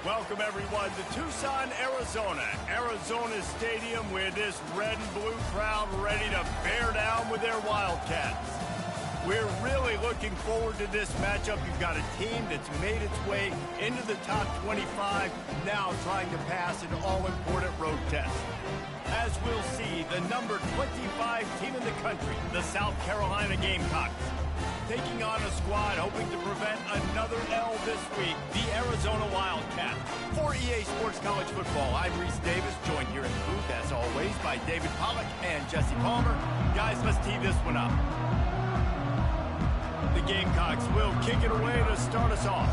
Welcome, everyone, to Tucson, Arizona. Arizona's stadium with this red and blue crowd ready to bear down with their Wildcats. We're really looking forward to this matchup. You've got a team that's made its way into the top 25, now trying to pass an all-important road test. As we'll see, the number 25 team in the country, the South Carolina Gamecocks, taking on a squad hoping to prevent another L this week, the Arizona Wildcats. For EA Sports College Football, I'm Reese Davis, joined here in the booth, as always, by David Pollack and Jesse Palmer. Guys, let's tee this one up. The Gamecocks will kick it away to start us off.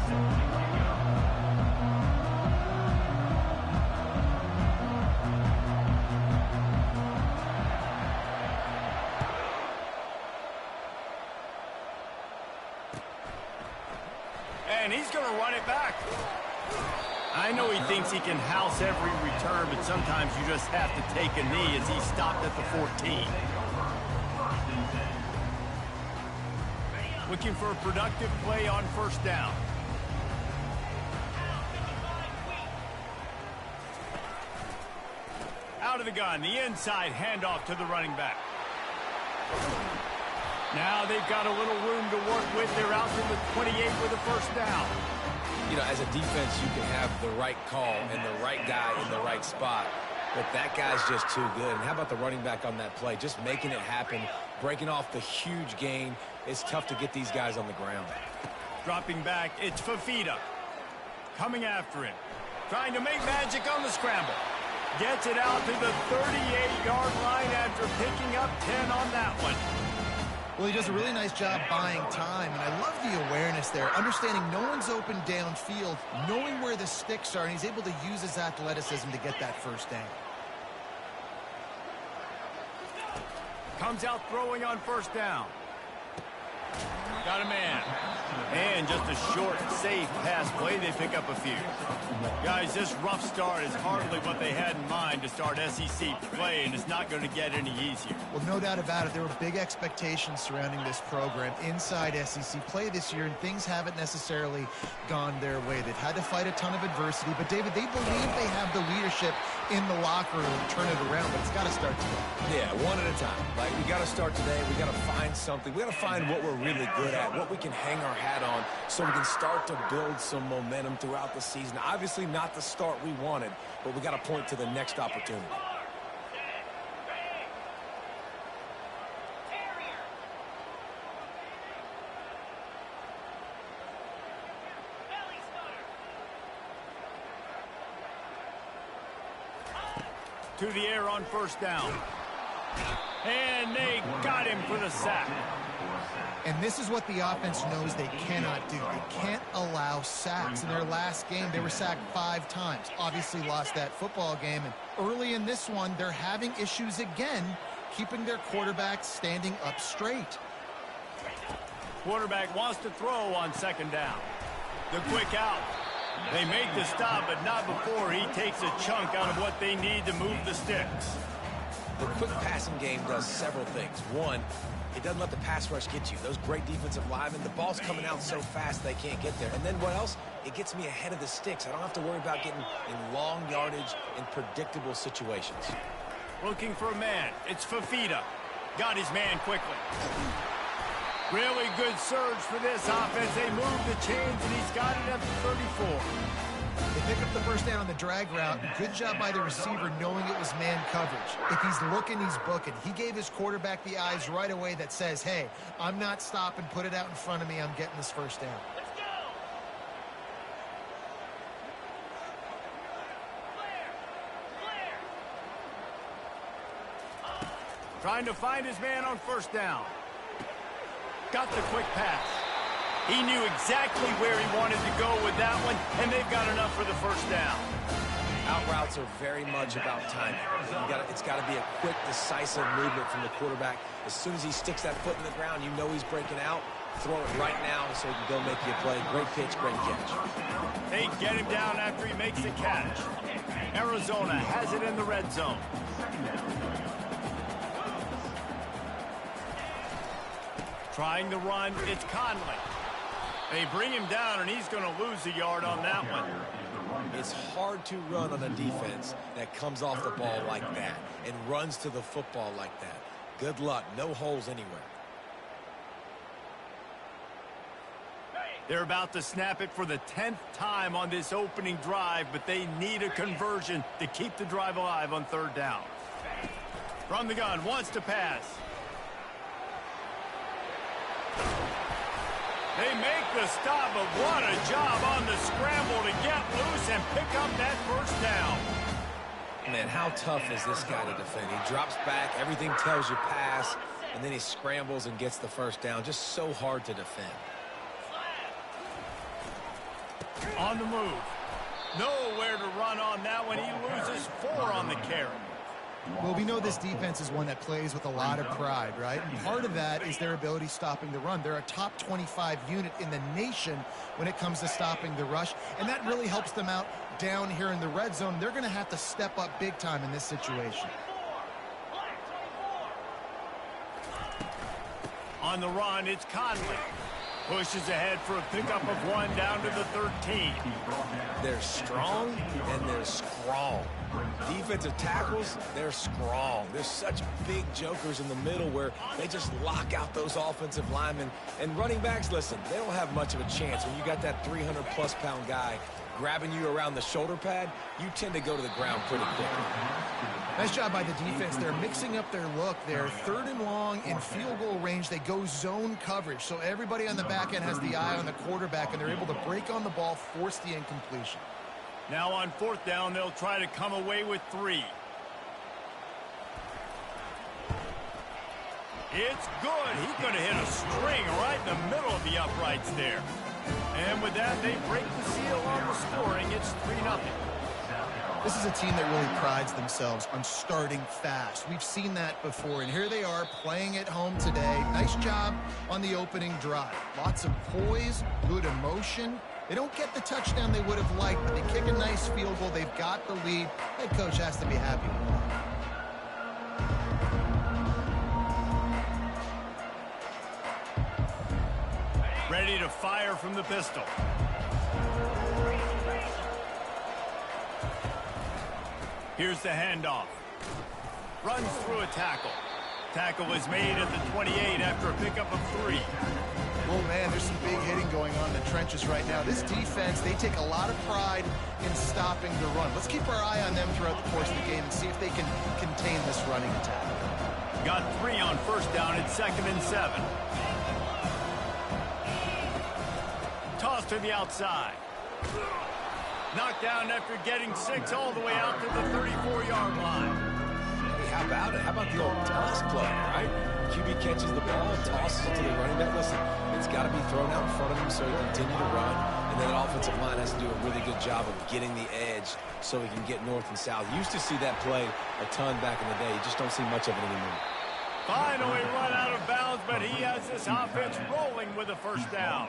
And he's going to run it back. I know he thinks he can house every return, but sometimes you just have to take a knee as he stopped at the 14. Looking for a productive play on first down. Out of the gun, the inside handoff to the running back. Now they've got a little room to work with. They're out to the 28 with a first down. You know, as a defense, you can have the right call and the right guy in the right spot. But that guy's just too good. And how about the running back on that play? Just making it happen, breaking off the huge gain. It's tough to get these guys on the ground. Dropping back, it's Fafita. Coming after him. Trying to make magic on the scramble. Gets it out to the 38-yard line after picking up 10 on that one. Well, he does a really nice job buying time, and I love the awareness there, understanding no one's open downfield, knowing where the sticks are, and he's able to use his athleticism to get that first down. Comes out throwing on first down. Got a man. And just a short, safe pass play. They pick up a few. Guys, this rough start is hardly what they had in mind to start SEC play, and it's not going to get any easier. Well, no doubt about it. There were big expectations surrounding this program inside SEC play this year, and things haven't necessarily gone their way. They've had to fight a ton of adversity, but, David, they believe they have the leadership in the locker room to turn it around, but it's got to start today. Yeah, one at a time. Like, we got to start today. We got to find something. We got to find what we're really good at, what we can hang our hat on, so we can start to build some momentum throughout the season. Obviously not the start we wanted, but we got to point to the next opportunity. To the air on first down. And they got him for the sack. And this is what the offense knows they cannot do. They can't allow sacks. In their last game, they were sacked 5 times. Obviously lost that football game. And early in this one, they're having issues again, keeping their quarterback standing up straight. Quarterback wants to throw on second down. The quick out. They make the stop, but not before he takes a chunk out of what they need to move the sticks. The quick passing game does several things. One, it doesn't let the pass rush get you. Those great defensive linemen, the ball's coming out so fast they can't get there. And then what else? It gets me ahead of the sticks. I don't have to worry about getting in long yardage in predictable situations. Looking for a man. It's Fafita. Got his man quickly. Really good surge for this offense. They move the chains, and he's got it at the 34. They pick up the first down on the drag route. Good job by the receiver knowing it was man coverage. If he's looking, he's booking. He gave his quarterback the eyes right away that says, hey, I'm not stopping. Put it out in front of me. I'm getting this first down. Let's go. Trying to find his man on first down. Got the quick pass. He knew exactly where he wanted to go with that one, and they've got enough for the first down. Out routes are very much about timing. It's got to be a quick, decisive movement from the quarterback. As soon as he sticks that foot in the ground, you know he's breaking out. Throw it right now so he can go make you a play. Great pitch, great catch. They get him down after he makes a catch. Arizona has it in the red zone. Trying to run, it's Conley. They bring him down, and he's going to lose a yard on that one. It's hard to run on a defense that comes off the ball like that and runs to the football like that. Good luck. No holes anywhere. They're about to snap it for the 10th time on this opening drive, but they need a conversion to keep the drive alive on third down. From the gun, wants to pass. They make the stop, but what a job on the scramble to get loose and pick up that first down. Man, how tough is this guy to defend? He drops back, everything tells you pass, and then he scrambles and gets the first down. Just so hard to defend. On the move. Nowhere to run on that one. He loses 4 on the carry. Well, we know this defense is one that plays with a lot of pride, right? And part of that is their ability stopping the run. They're a top 25 unit in the nation when it comes to stopping the rush, and that really helps them out down here in the red zone. They're going to have to step up big time in this situation. On the run, it's Conley. Pushes ahead for a pickup of 1 down to the 13. They're strong and they're strong. Defensive tackles, they're strong. There's such big jokers in the middle where they just lock out those offensive linemen. And running backs, listen, they don't have much of a chance. When you got that 300-plus pound guy grabbing you around the shoulder pad, you tend to go to the ground pretty quickly. Nice job by the defense. They're mixing up their look. They're 3rd and long in field goal range. They go zone coverage. So everybody on the back end has the eye on the quarterback, and they're able to break on the ball, force the incompletion. Now on 4th down, they'll try to come away with 3. It's good. He's going to hit a string right in the middle of the uprights there. And with that, they break the seal on the scoring. It's 3-0. This is a team that really prides themselves on starting fast. We've seen that before, and here they are playing at home today. Nice job on the opening drive. Lots of poise, good emotion. They don't get the touchdown they would have liked, but they kick a nice field goal. They've got the lead. Head coach has to be happy with that. Ready to fire from the pistol. Here's the handoff. Runs through a tackle. Tackle is made at the 28 after a pickup of 3. Oh, man, there's some big hitting going on in the trenches right now. This defense, they take a lot of pride in stopping the run. Let's keep our eye on them throughout the course of the game and see if they can contain this running attack. Got 3 on 1st down. It's 2nd and 7. Toss to the outside. Knocked down after getting 6 all the way out to the 34-yard line. Hey, how about it? How about the old toss play, right? QB catches the ball, tosses it to the running back. Listen, it's got to be thrown out in front of him so he can continue to run. And then the offensive line has to do a really good job of getting the edge so he can get north and south. Used to see that play a ton back in the day. You just don't see much of it anymore. Finally run out of bounds, but he has this offense rolling with a 1st down.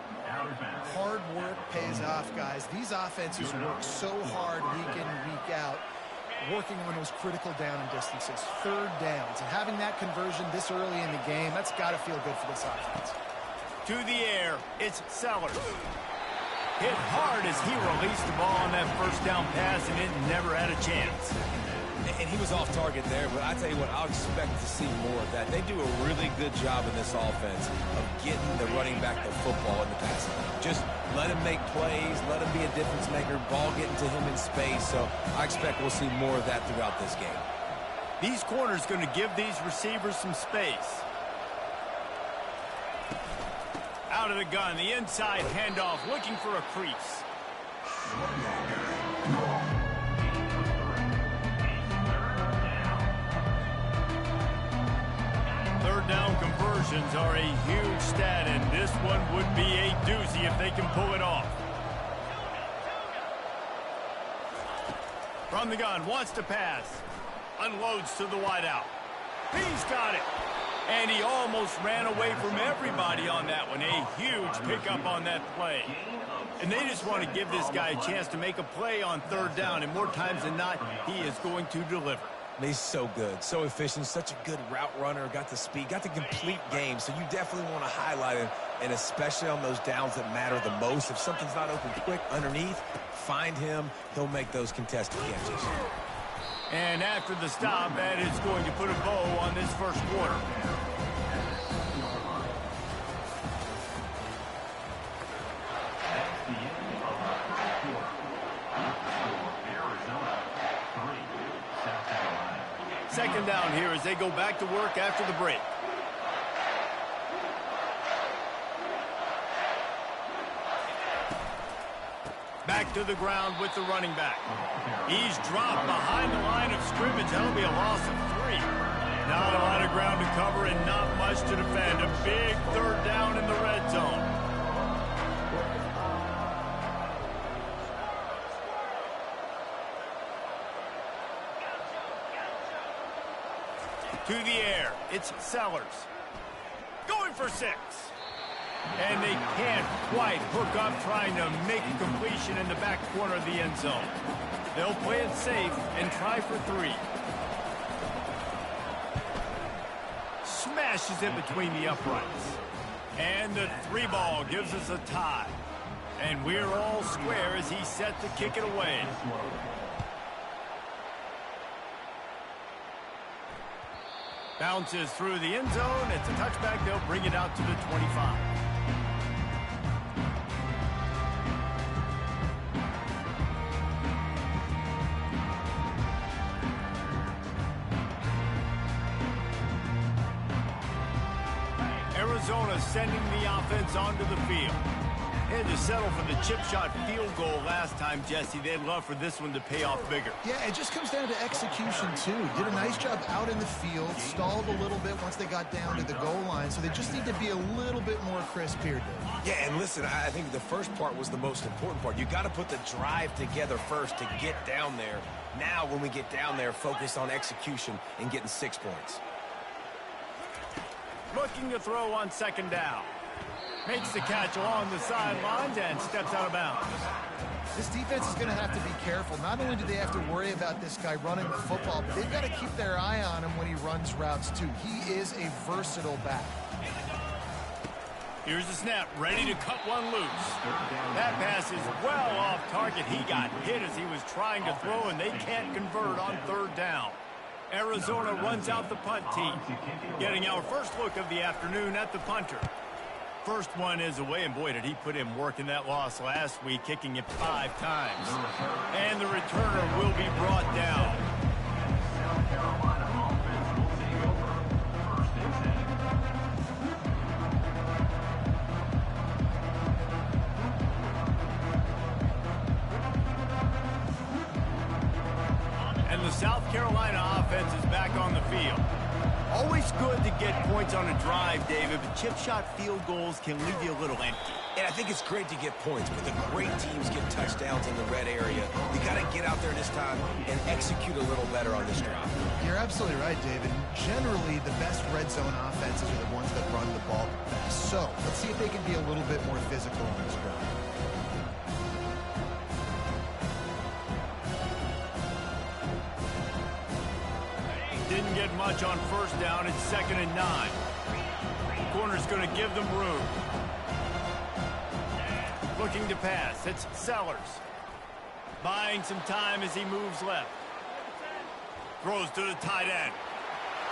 Hard work pays off, guys. These offenses work so hard week in and week out, working on those critical down and distances, 3rd downs. And having that conversion this early in the game, that's got to feel good for this offense. To the air, it's Sellers. Hit hard as he released the ball on that 1st down pass, and it never had a chance. And he was off target there, but I tell you what, I'll expect to see more of that. They do a really good job in this offense of getting the running back the football in the passing game. Just let him make plays, let him be a difference maker, ball getting to him in space. So I expect we'll see more of that throughout this game. These corners going to give these receivers some space. Out of the gun, the inside handoff, looking for a crease. 3rd down conversions are a huge stat, and this one would be a doozy if they can pull it off. From the gun, wants to pass. Unloads to the wideout. He's got it. And he almost ran away from everybody on that one. A huge pickup on that play. And they just want to give this guy a chance to make a play on 3rd down, and more times than not, he is going to deliver. He's so good, so efficient, such a good route runner, got the speed, got the complete game, so you definitely want to highlight him And especially on those downs that matter the most. If something's not open quick underneath, find him. He'll make those contested catches. And after the stop, that is going to put a bow on this first quarter. Second down here as they go back to work after the break. Back to the ground with the running back. He's dropped behind the line of scrimmage. That'll be a loss of 3. Not a lot of ground to cover and not much to defend. A big third down in the red zone. To the air, it's Sellers. Going for 6. And they can't quite hook up trying to make a completion in the back corner of the end zone. They'll play it safe and try for 3. Smashes it between the uprights. And the 3 ball gives us a tie. And we're all square as he's set to kick it away. Bounces through the end zone. It's a touchback. They'll bring it out to the 25. Arizona sending the offense onto the field. Had to settle for the chip shot field goal last time, Jesse. They'd love for this one to pay off bigger. Yeah, it just comes down to execution, too. Did a nice job out in the field, stalled a little bit once they got down to the goal line, so they just need to be a little bit more crisp here, Dave. Yeah, and listen, I think the first part was the most important part. You got to put the drive together first to get down there. Now, when we get down there, focus on execution and getting 6 points. Looking to throw on second down. Makes the catch along the sidelines and steps out of bounds. This defense is going to have to be careful. Not only do they have to worry about this guy running the football, but they've got to keep their eye on him when he runs routes, too. He is a versatile back. Here's the snap, ready to cut one loose. That pass is well off target. He got hit as he was trying to throw, and they can't convert on third down. Arizona runs out the punt team. Getting our first look of the afternoon at the punter. First one is away, and boy, did he put in work in that loss last week, kicking it 5 times. And the returner will be brought down. And the South Carolina offense is back on the field. Always good to get points on a drive, David, but chip shot field goals can leave you a little empty. And I think it's great to get points, but the great teams get touchdowns in the red area. You got to get out there this time and execute a little better on this drive. You're absolutely right, David. Generally, the best red zone offenses are the ones that run the ball best. So, let's see if they can be a little bit more physical on this drive. Didn't get much on first down. It's 2nd and 9. Corner's going to give them room. Looking to pass. It's Sellers. Buying some time as he moves left. Throws to the tight end.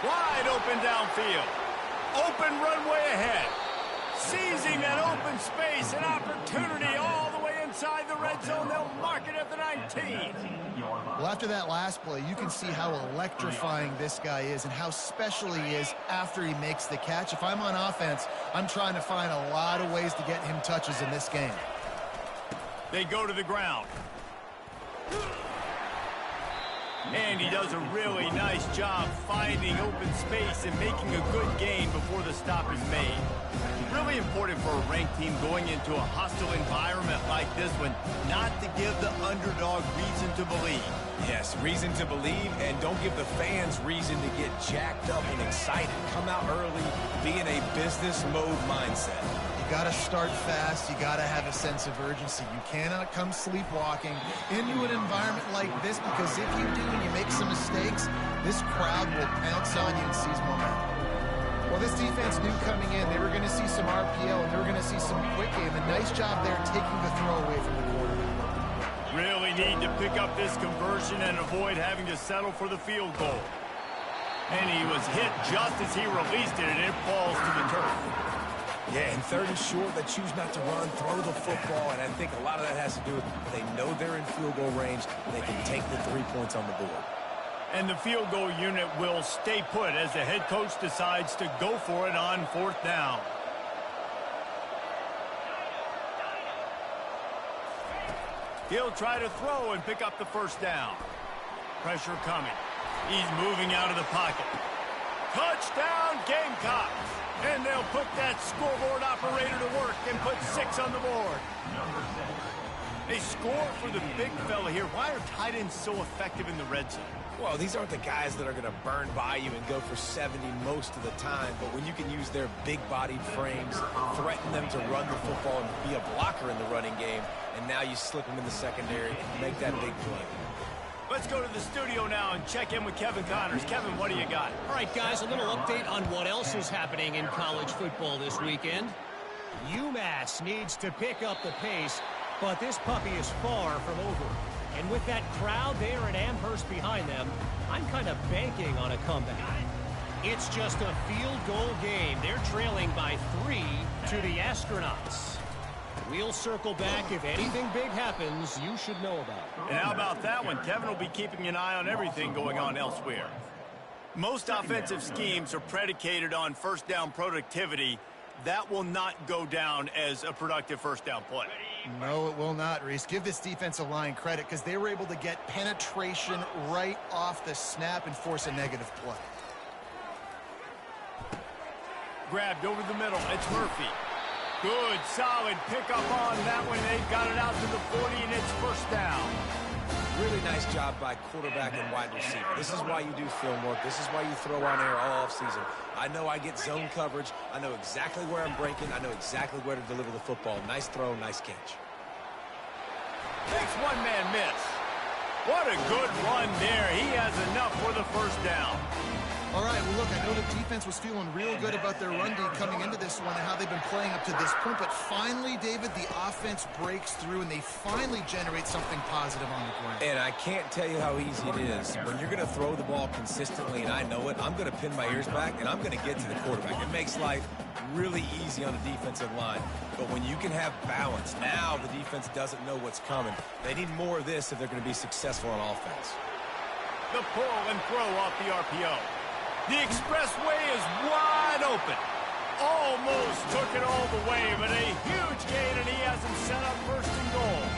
Wide open downfield. Open runway ahead. Seizing that open space. An opportunity all the way inside the red zone. They'll mark it at the 19. Well, after that last play, you can see how electrifying this guy is and how special he is after he makes the catch. If I'm on offense, I'm trying to find a lot of ways to get him touches in this game. They go to the ground. And he does a really nice job finding open space and making a good gain before the stop is made. Really important for a ranked team going into a hostile environment like this one, not to give the underdog reason to believe. Yes, reason to believe, and don't give the fans reason to get jacked up and excited. Come out early, be in a business mode mindset. You got to start fast. You got to have a sense of urgency. You cannot come sleepwalking into an environment like this, because if you do and you make some mistakes, this crowd will pounce on you and seize momentum. Well, this defense knew coming in they were going to see some RPO and they were going to see some quick game. A nice job there taking the throw away from the quarterback. Really need to pick up this conversion and avoid having to settle for the field goal. And he was hit just as he released it, and it falls to the turf. Yeah, in 3rd and short, they choose not to run, throw the football, and I think a lot of that has to do with they know they're in field goal range, and they can take the 3 points on the board. And the field goal unit will stay put as the head coach decides to go for it on 4th down. He'll try to throw and pick up the 1st down. Pressure coming. He's moving out of the pocket. Touchdown, Gamecocks! And they'll put that scoreboard operator to work and put 6 on the board. They score for the big fella here. Why are tight ends so effective in the red zone? Well, these aren't the guys that are going to burn by you and go for 70 most of the time, but when you can use their big-bodied frames, threaten them to run the football and be a blocker in the running game, and now you slip them in the secondary and make that big play. Let's go to the studio now and check in with Kevin Connors. Kevin, what do you got? All right, guys, a little update on what else is happening in college football this weekend. UMass needs to pick up the pace, but this puppy is far from over. And with that crowd there at Amherst behind them, I'm kind of banking on a comeback. It's just a field goal game. They're trailing by 3 to the Astronauts. We'll circle back. If anything big happens, you should know about it. And how about that one? Kevin will be keeping an eye on everything going on elsewhere. Most offensive schemes are predicated on 1st down productivity. That will not go down as a productive 1st down play. No, it will not, Reese. Give this defensive line credit because they were able to get penetration right off the snap and force a negative play. Grabbed over the middle. It's Murphy. Good, solid pickup on that one. They've got it out to the 40, and it's 1st down. Really nice job by quarterback and wide receiver. This is why you do film work. This is why you throw on air all offseason. I know I get zone coverage. I know exactly where I'm breaking. I know exactly where to deliver the football. Nice throw, nice catch. Makes one-man miss. What a good run there. He has enough for the 1st down. All right, well, look, I know the defense was feeling real good about their run D coming into this one and how they've been playing up to this point, but finally, David, the offense breaks through and they finally generate something positive on the ground. And I can't tell you how easy it is. When you're going to throw the ball consistently, and I know it, I'm going to pin my ears back, and I'm going to get to the quarterback. It makes life really easy on the defensive line. But when you can have balance, now the defense doesn't know what's coming. They need more of this if they're going to be successful on offense. The pull and throw off the RPO. The expressway is wide open. Almost took it all the way, but a huge gain, and he has him set up 1st and goal.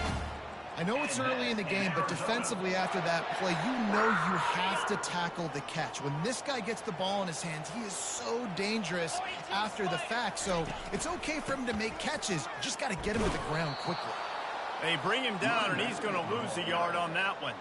I know it's early in the game, but defensively after that play, you know you have to tackle the catch. When this guy gets the ball in his hands, he is so dangerous after the fact. So it's okay for him to make catches. You just got to get him to the ground quickly. They bring him down, and he's going to lose a yard on that one.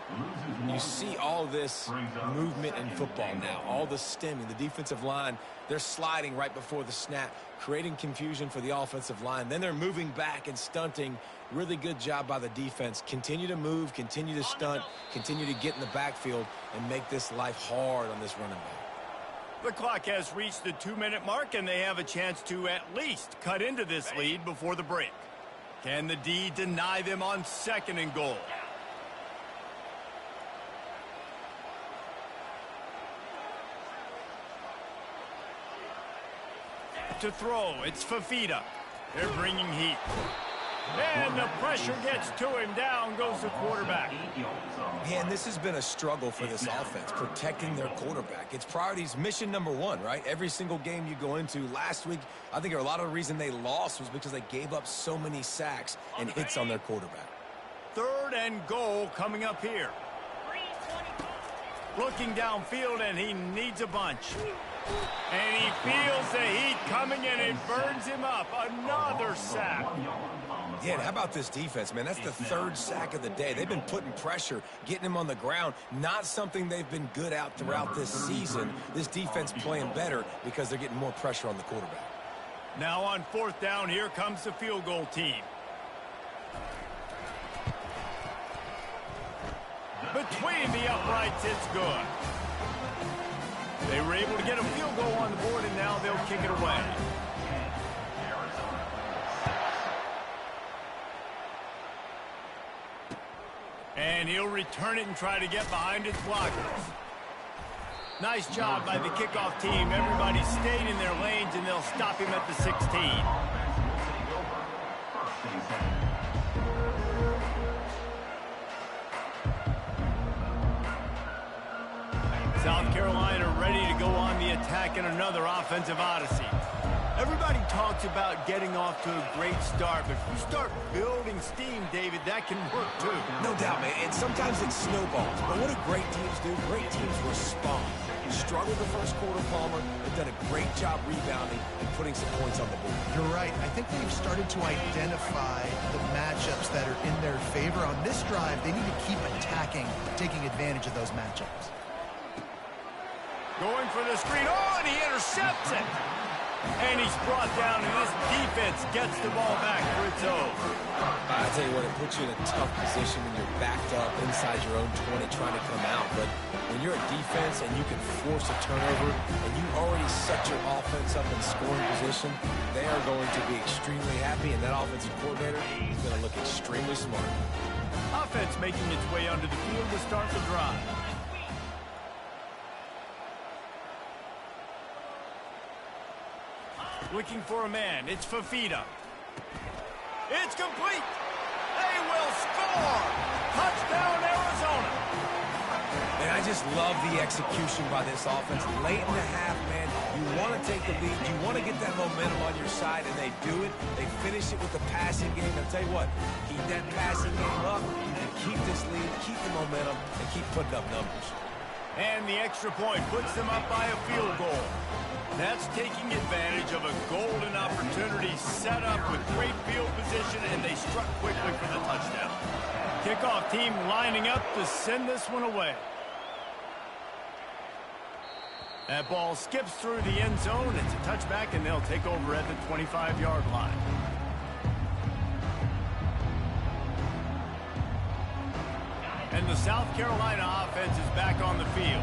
You see all this movement in football now, all the stemming, the defensive line, they're sliding right before the snap, creating confusion for the offensive line. Then they're moving back and stunting. Really good job by the defense. Continue to move, continue to stunt, continue to get in the backfield, and make this life hard on this running back. The clock has reached the 2-minute mark, and they have a chance to at least cut into this lead before the break. Can the D deny them on 2nd and goal? To throw, it's Fafita. They're bringing heat. And the pressure gets to him. Down goes the quarterback. Man, this has been a struggle for this offense, protecting their quarterback. It's priorities, mission number 1, right? Every single game you go into. Last week, I think a lot of the reason they lost was because they gave up so many sacks and hits on their quarterback. 3rd and goal coming up here. Looking downfield, and he needs a bunch. And he feels the heat coming, and it burns him up. Another sack. Yeah, and how about this defense, man? That's the 3rd sack of the day. They've been putting pressure, getting him on the ground. Not something they've been good at throughout this season. This defense playing better because they're getting more pressure on the quarterback. Now on 4th down, here comes the field goal team. Between the uprights, it's good. They were able to get a field goal on the board, and now they'll kick it away. And he'll return it and try to get behind his blockers. Nice job by the kickoff team. Everybody stayed in their lanes, and they'll stop him at the 16. South Carolina ready to go on the attack in another offensive odyssey. Everybody talks about getting off to a great start, but if you start building steam, David, that can work too. No doubt, man, and sometimes it snowballs. But what do great teams do? Great teams respond. Struggled the first quarter, Palmer, but done a great job rebounding and putting some points on the board. You're right. I think they've started to identify the matchups that are in their favor. On this drive, they need to keep attacking, taking advantage of those matchups. Going for the screen. Oh, and he intercepts it. And he's brought down, and this defense gets the ball back for its own. I tell you what, it puts you in a tough position when you're backed up inside your own 20 trying to come out. But when you're a defense and you can force a turnover and you already set your offense up in scoring position, they are going to be extremely happy, and that offensive coordinator is going to look extremely smart. Offense making its way onto the field to start the drive. Looking for a man. It's Fafita. It's complete. They will score. Touchdown, Arizona. And I just love the execution by this offense. Late in the half, man, you want to take the lead. You want to get that momentum on your side, and they do it. They finish it with the passing game. I'll tell you what, keep that passing game up. You can keep this lead, keep the momentum, and keep putting up numbers. And the extra point puts them up by a field goal. That's taking advantage of a golden opportunity set up with great field position, and they struck quickly for the touchdown. Kickoff team lining up to send this one away. That ball skips through the end zone. It's a touchback, and they'll take over at the 25-yard line. And the South Carolina offense is back on the field.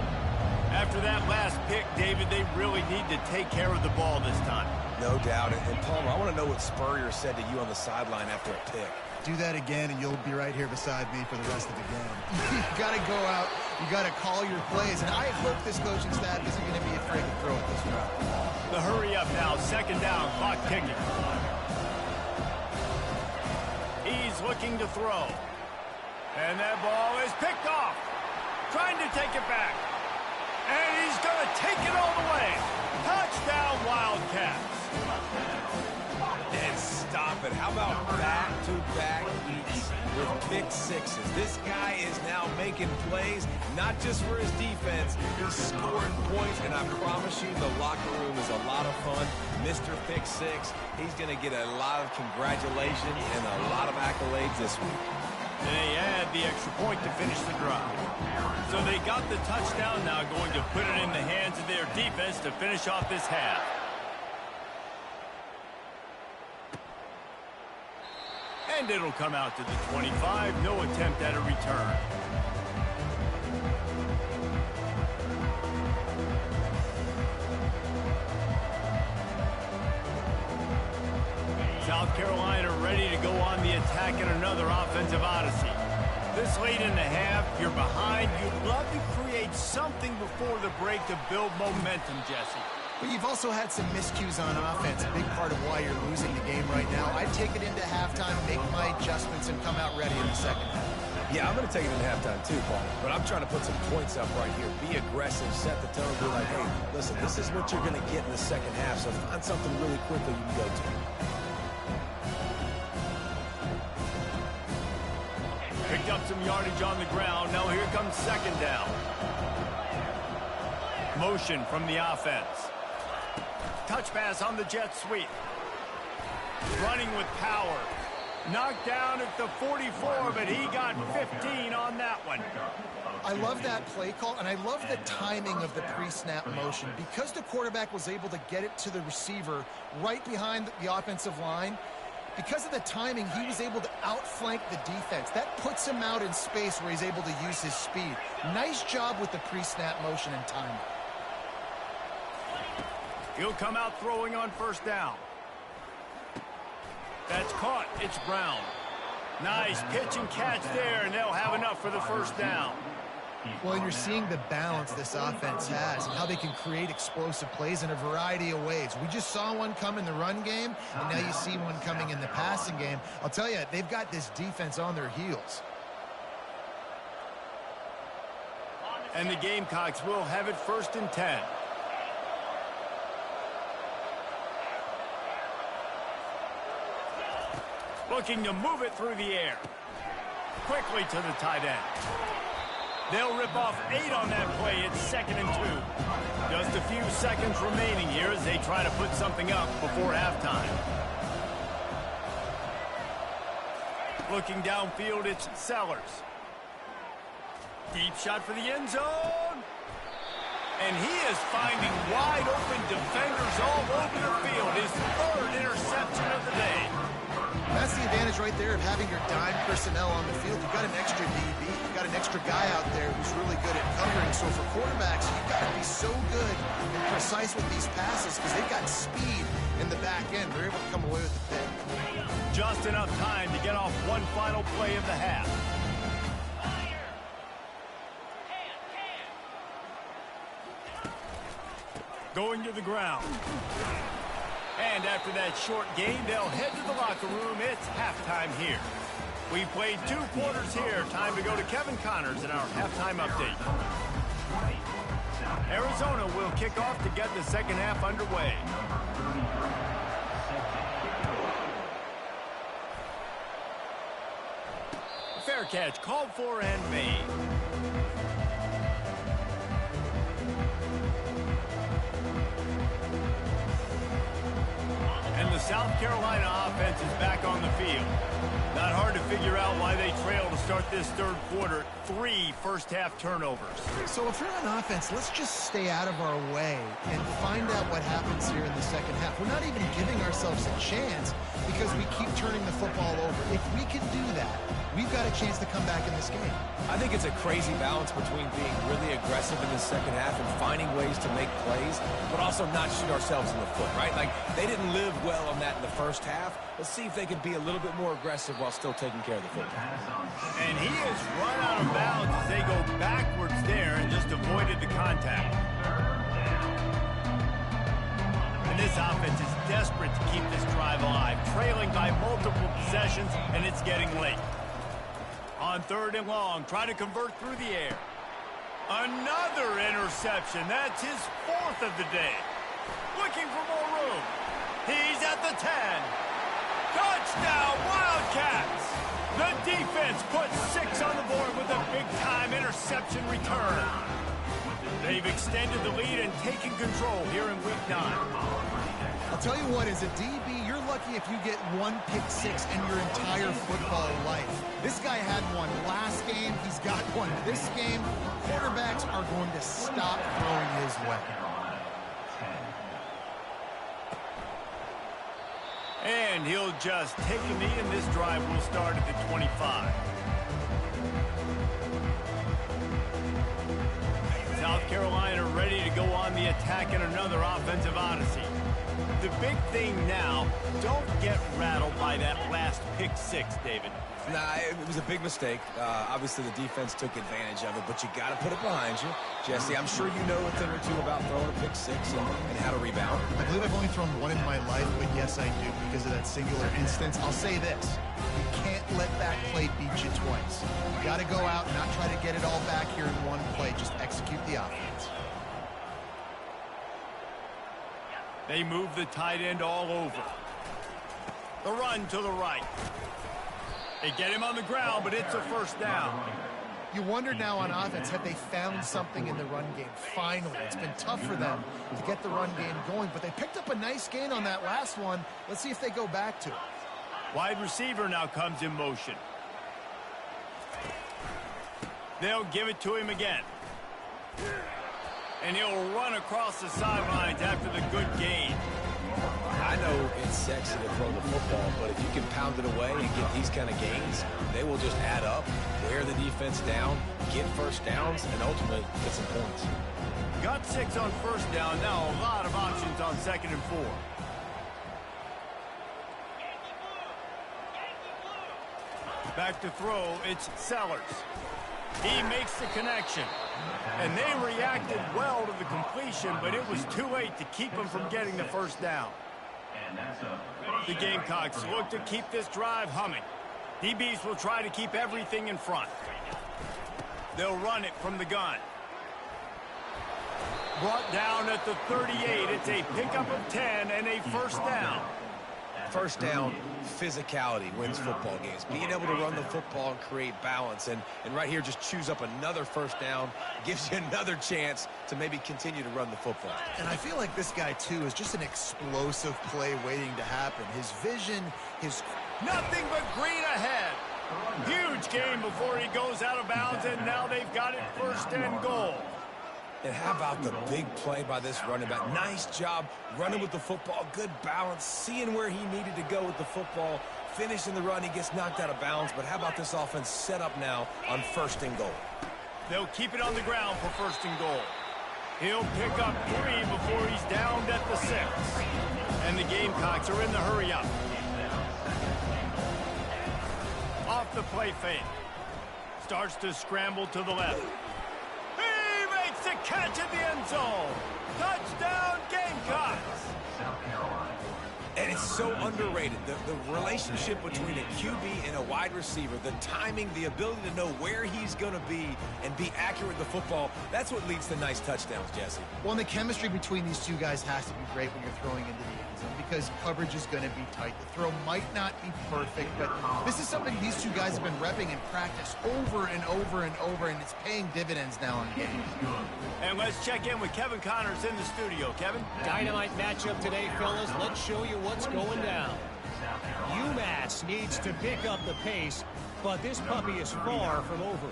After that last pick, David, they really need to take care of the ball this time. No doubt. And Palmer, I want to know what Spurrier said to you on the sideline after a pick. Do that again, and you'll be right here beside me for the rest of the game. You got to go out. You got to call your plays. And I hope this coaching staff isn't going to be afraid to throw it this route. The hurry up now. Second down. Clock ticking. He's looking to throw. And that ball is picked off. Trying to take it back. And he's going to take it all the way. Touchdown, Wildcats. And stop it. How about back-to-back weeks with pick sixes? This guy is now making plays, not just for his defense. He's scoring points, and I promise you the locker room is a lot of fun. Mr. Pick Six, he's going to get a lot of congratulations and a lot of accolades this week. They add the extra point to finish the drive. So they got the touchdown, now going to put it in the hands of their defense to finish off this half. And it'll come out to the 25. No attempt at a return. South Carolina ready to go on the attack in another offensive odyssey. This late in the half, you're behind. You'd love to create something before the break to build momentum, Jesse. But you've also had some miscues on offense, a big part of why you're losing the game right now. I'd take it into halftime, make my adjustments, and come out ready in the second half. Yeah, I'm going to take it into halftime too, Paul. But I'm trying to put some points up right here. Be aggressive, set the tone, be like, hey, listen, this is what you're going to get in the second half, so find something really quickly you can go to. Picked up some yardage on the ground. Now here comes second down. Motion from the offense. Touch pass on the jet sweep. Running with power. Knocked down at the 44, but he got 15 on that one. I love that play call, and I love the timing of the pre-snap motion. Because the quarterback was able to get it to the receiver right behind the offensive line, because of the timing, he was able to outflank the defense. That puts him out in space where he's able to use his speed. Nice job with the pre-snap motion and timing. He'll come out throwing on first down. That's caught. It's Brown. Nice pitch and catch there, and they'll have enough for the first down. Well, you're seeing the balance this offense has and how they can create explosive plays in a variety of ways. We just saw one come in the run game, and now you see one coming in the passing game. I'll tell you, they've got this defense on their heels. And the Gamecocks will have it 1st and 10. Looking to move it through the air. Quickly to the tight end. They'll rip off 8 on that play. It's 2nd and 2. Just a few seconds remaining here as they try to put something up before halftime. Looking downfield, it's Sellers. Deep shot for the end zone. And he is finding wide open defenders all over the field. His 3rd interception of the day. That's the advantage right there of having your dime personnel on the field. You've got an extra DB. You've got an extra guy out there who's really good at covering. So for quarterbacks, you've got to be so good and precise with these passes because they've got speed in the back end. They're able to come away with the pick. Just enough time to get off one final play of the half. Going to the ground. And after that short game, they'll head to the locker room. It's halftime here. We played 2 quarters here. Time to go to Kevin Connors in our halftime update. Arizona will kick off to get the second half underway. Fair catch called for and made. And the South Carolina offense is back on the field. Not hard to figure out why they trail to start this 3rd quarter. 3 first-half turnovers. So if you're on offense, let's just stay out of our way and find out what happens here in the second half. We're not even giving ourselves a chance because we keep turning the football over. If we can do that, we've got a chance to come back in this game. I think it's a crazy balance between being really aggressive in the second half and finding ways to make plays, but also not shoot ourselves in the foot, right? Like, they didn't live well on that in the first half. Let's see if they can be a little bit more aggressive while still taking care of the football. And he is run out of bounds as they go backwards there and just avoided the contact. And this offense is desperate to keep this drive alive, trailing by multiple possessions, and it's getting late. On 3rd and long, trying to convert through the air. Another interception. That's his 4th of the day. Looking for more room. He's at the 10. Touchdown, Wildcats! The defense puts 6 on the board with a big-time interception return. They've extended the lead and taken control here in Week 9. I'll tell you what, as a DB, you're lucky if you get 1 pick 6 in your entire football life. This guy had one last game. He's got one this game. Quarterbacks are going to stop throwing his way. And he'll just take a knee, and this drive will start at the 25. South Carolina ready to go on the attack in another offensive odyssey. The big thing now, don't get rattled by that last pick 6, David. Nah, it was a big mistake. Obviously, the defense took advantage of it, but you got to put it behind you. Jesse, I'm sure you know a thing or two about throwing a pick 6 and how to rebound. I believe I've only thrown 1 in my life, but yes, I do because of that singular instance. I'll say this. You can't let that play beat you twice. You got to go out and not try to get it all back here in one play. Just execute the offense. They move the tight end all over. The run to the right. They get him on the ground, but it's a first down. You wonder now on offense, have they found something in the run game? Finally, it's been tough for them to get the run game going, but they picked up a nice gain on that last one. Let's see if they go back to it. Wide receiver now comes in motion. They'll give it to him again. And he'll run across the sidelines after the good gain. I know it's sexy to throw the football, but if you can pound it away and get these kind of gains, they will just add up, wear the defense down, get first downs, and ultimately get some points. Got 6 on first down. Now a lot of options on 2nd and 4. Back to throw, it's Sellers. He makes the connection. And they reacted well to the completion, but it was too late to keep him from getting the first down. The Gamecocks look to keep this drive humming. DBs will try to keep everything in front. They'll run it from the gun. Brought down at the 38. It's a pickup of 10 and a first down. First down, physicality wins football games. Being able to run the football and create balance. And right here, just choose up another first down. Gives you another chance to maybe continue to run the football. And I feel like this guy, too, is just an explosive play waiting to happen. His vision, his... Nothing but green ahead. Huge game before he goes out of bounds, and now they've got it 1st and goal. And how about the big play by this running back? Nice job running with the football. Good balance, seeing where he needed to go with the football. Finishing the run, he gets knocked out of bounds. But how about this offense set up now on 1st and goal? They'll keep it on the ground for 1st and goal. He'll pick up 3 before he's downed at the 6. And the Gamecocks are in the hurry-up. Off the play fake. Starts to scramble to the left. To catch in the end zone. Touchdown, Gamecocks. And it's so underrated. The relationship between a QB and a wide receiver, the timing, the ability to know where he's going to be and be accurate with the football, that's what leads to nice touchdowns, Jesse. Well, and the chemistry between these two guys has to be great when you're throwing into the end zone because coverage is going to be tight. The throw might not be perfect, but this is something these two guys have been repping in practice over and over and over, and it's paying dividends now in games. And let's check in with Kevin Connors in the studio. Kevin? Dynamite matchup today, fellas. Let's show you what's going down. UMass needs to pick up the pace, but this puppy is far from over.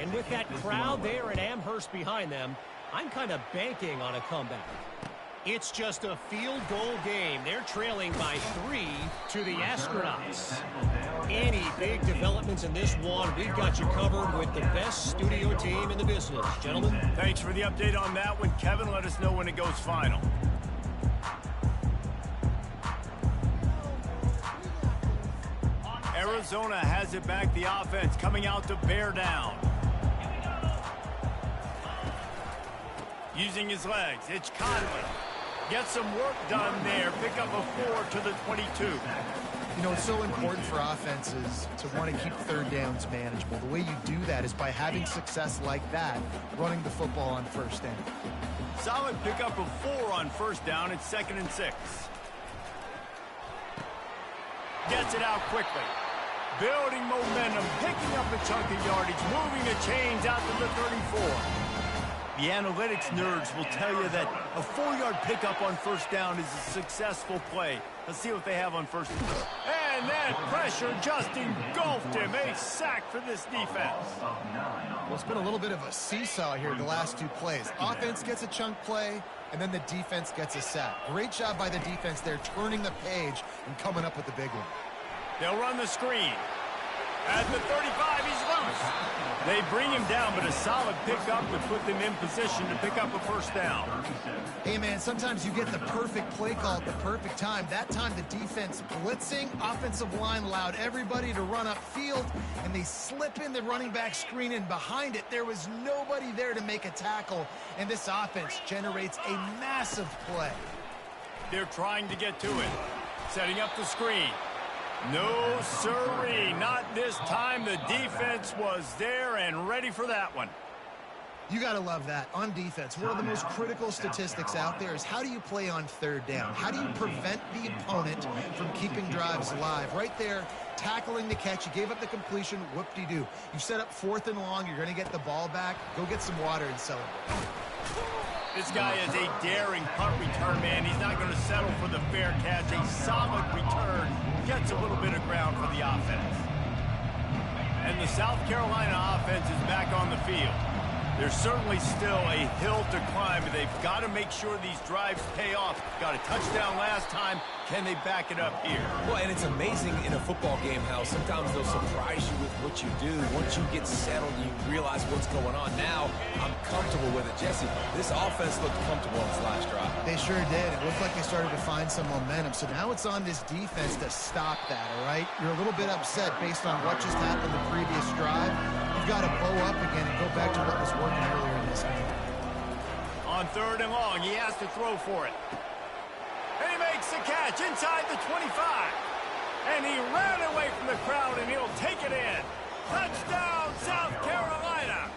And with that crowd there at Amherst behind them, I'm kind of banking on a comeback. It's just a field goal game. They're trailing by 3 to the Astronauts. Any big developments in this one, we've got you covered with the best studio team in the business. Gentlemen. Thanks for the update on that one, Kevin. Let us know when it goes final. Arizona has it back. The offense coming out to bear down. Using his legs, it's Conley. Get some work done there. Pick up a 4 to the 22. You know, it's so important for offenses to want to keep 3rd downs manageable. The way you do that is by having success like that, running the football on 1st down. Solid pickup of 4 on 1st down. It's 2nd and 6. Gets it out quickly. Building momentum, picking up a chunk of yardage, moving the chains out to the 34. The analytics nerds will tell you that a 4-yard pickup on 1st down is a successful play. Let's see what they have on 1st down. And that pressure just engulfed him. A sack for this defense. Well, it's been a little bit of a seesaw here the last 2 plays. Offense gets a chunk play, and then the defense gets a sack. Great job by the defense there, turning the page and coming up with the big one. They'll run the screen. At the 35, he's loose. They bring him down, but a solid pickup to put them in position to pick up a 1st down. Hey, man, sometimes you get the perfect play call at the perfect time. That time, the defense blitzing, offensive line allowed everybody to run upfield, and they slip in the running back screen, and behind it, there was nobody there to make a tackle, and this offense generates a massive play. They're trying to get to it. Setting up the screen. No, sirree, not this time. The defense was there and ready for that one. You got to love that. On defense, one of the most critical statistics out there is how do you play on 3rd down? How do you prevent the opponent from keeping drives alive? Right there, tackling the catch. You gave up the completion. Whoop-de-doo. You set up 4th and long. You're going to get the ball back. Go get some water and celebrate. This guy is a daring punt return man. He's not going to settle for the fair catch. A solid return. Gets a little bit of ground for the offense. And the South Carolina offense is back on the field. There's certainly still a hill to climb, but they've got to make sure these drives pay off. Got a touchdown last time. Can they back it up here? Well, and it's amazing in a football game how sometimes they'll surprise you with what you do. Once you get settled, you realize what's going on. Now, I'm comfortable with it. Jesse, this offense looked comfortable in its last drive. They sure did. It looked like they started to find some momentum. So now it's on this defense to stop that, all right? You're a little bit upset based on what just happened the previous drive. You've got to bow up again and go back to what was working earlier in this game. On 3rd and long, he has to throw for it. And he makes the catch inside the 25. And he ran away from the crowd, and he'll take it in. Touchdown, South Carolina.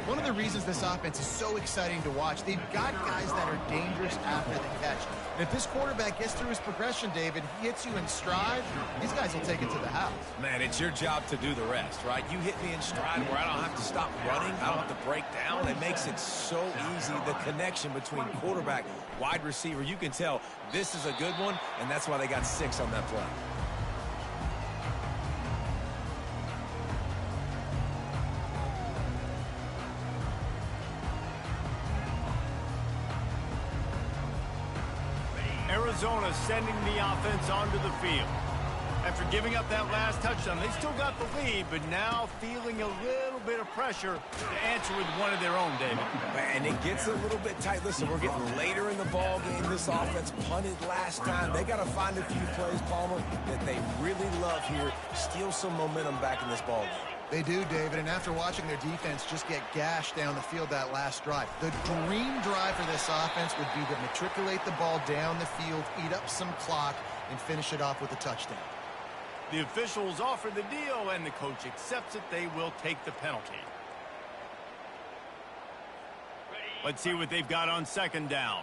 One of the reasons this offense is so exciting to watch, they've got guys that are dangerous after the catch. And if this quarterback gets through his progression, David, he hits you in stride, these guys will take it to the house. Man, it's your job to do the rest, right? You hit me in stride where I don't have to stop running. I don't have to break down. It makes it so easy, the connection between quarterback, wide receiver. You can tell this is a good one, and that's why they got 6 on that play. Arizona sending the offense onto the field. After giving up that last touchdown, they still got the lead, but now feeling a little bit of pressure to answer with one of their own, David. And it gets a little bit tight. Listen, we're getting later in the ball game. This offense punted last time. They got to find a few plays, Palmer, that they really love here. Steal some momentum back in this ball game. They do, David, and after watching their defense just get gashed down the field that last drive, the dream drive for this offense would be to matriculate the ball down the field, eat up some clock, and finish it off with a touchdown. The officials offer the deal, and the coach accepts it. They will take the penalty. Let's see what they've got on 2nd down.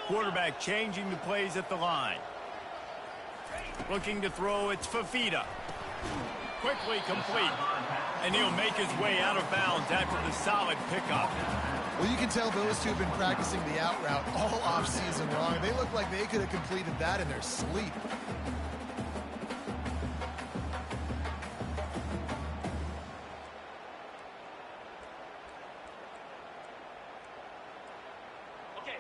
Quarterback changing the plays at the line. Looking to throw, it's Fafita. Quickly complete. And he'll make his way out of bounds after the solid pickup. Well, you can tell those two have been practicing the out route all offseason long. They look like they could have completed that in their sleep.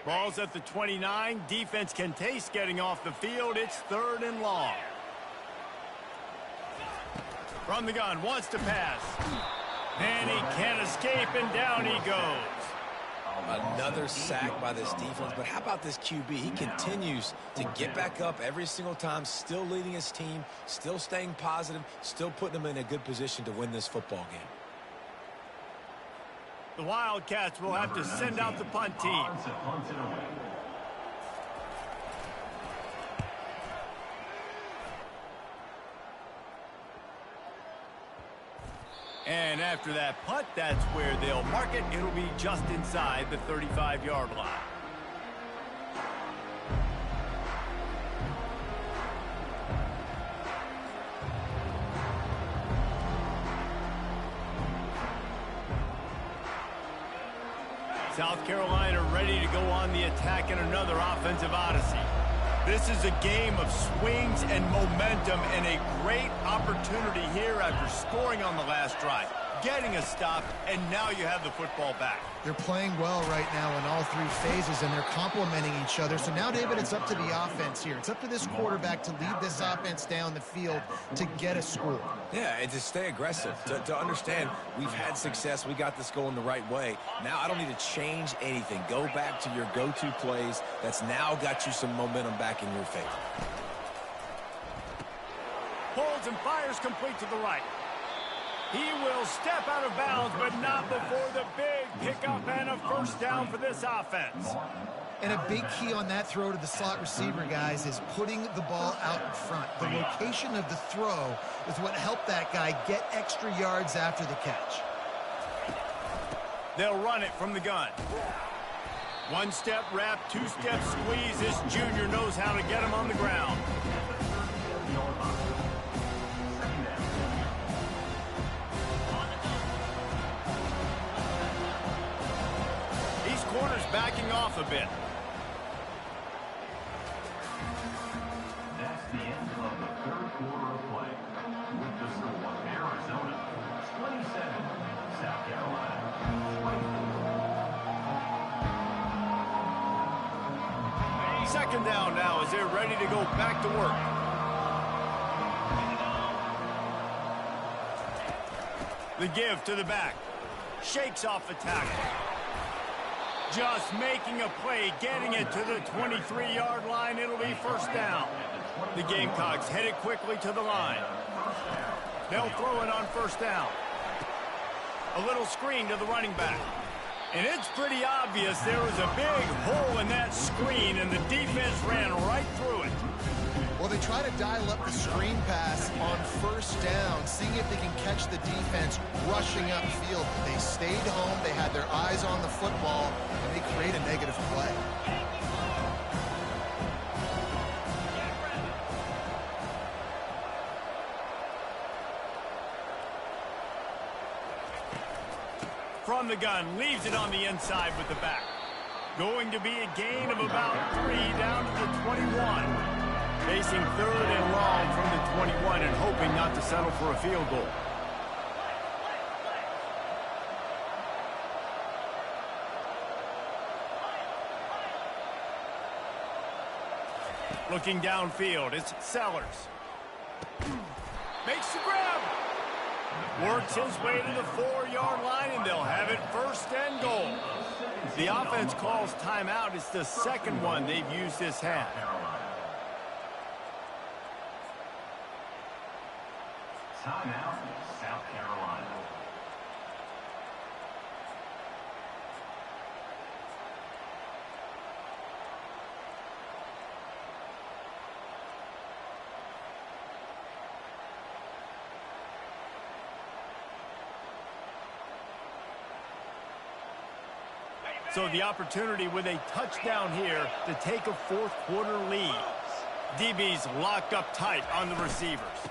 Ball's at the 29. Defense can taste getting off the field. It's 3rd and long. From the gun, wants to pass. And he can't escape, and down he goes. Another sack by this defense, but how about this QB? He continues to get back up every single time, still leading his team, still staying positive, still putting them in a good position to win this football game. The Wildcats will have to send out the punt team. And after that punt, that's where they'll mark it. It'll be just inside the 35-yard line. South Carolina ready to go on the attack in another offensive odyssey. This is a game of swings and momentum, and a great opportunity here after scoring on the last drive, getting a stop, and now you have the football back. They're playing well right now in all 3 phases, and they're complementing each other. So now, David, it's up to the offense here. It's up to this quarterback to lead this offense down the field to get a score. Yeah, and to stay aggressive, to understand we've had success, we got this going the right way. Now I don't need to change anything. Go back to your go-to plays. That's now got you some momentum back in your favor. Holds and fires complete to the right. He will step out of bounds, but not before the big pickup and a 1st down for this offense. And a big key on that throw to the slot receiver, guys, is putting the ball out in front. The location of the throw is what helped that guy get extra yards after the catch. They'll run it from the gun. 1-step wrap, 2-step squeeze. This junior knows how to get him on the ground. These corners backing off a bit. the end of the third quarter of play. With the score, Arizona 27, South Carolina 24. Second down now as they're ready to go back to work. The give to the back. Shakes off the tackle. Just making a play, getting it to the 23-yard line. It'll be first down. The Gamecocks headed quickly to the line. They'll throw it on first down. A little screen to the running back. And it's pretty obvious there was a big hole in that screen, and the defense ran right through it. Well, they try to dial up the screen pass on first down, seeing if they can catch the defense rushing upfield. They stayed home, they had their eyes on the football, and they create a negative play. From the gun, leaves it on the inside with the back. Going to be a gain of about 3 down to the 21. Facing third and long from the 21 and hoping not to settle for a field goal. Looking downfield, it's Sellers. Makes the grab. Works his way to the 4-yard line, and they'll have it first and goal. The offense calls timeout. It's the second one they've used this half. Timeout, South Carolina. So the opportunity with a touchdown here to take a fourth-quarter lead. DB's locked up tight on the receivers.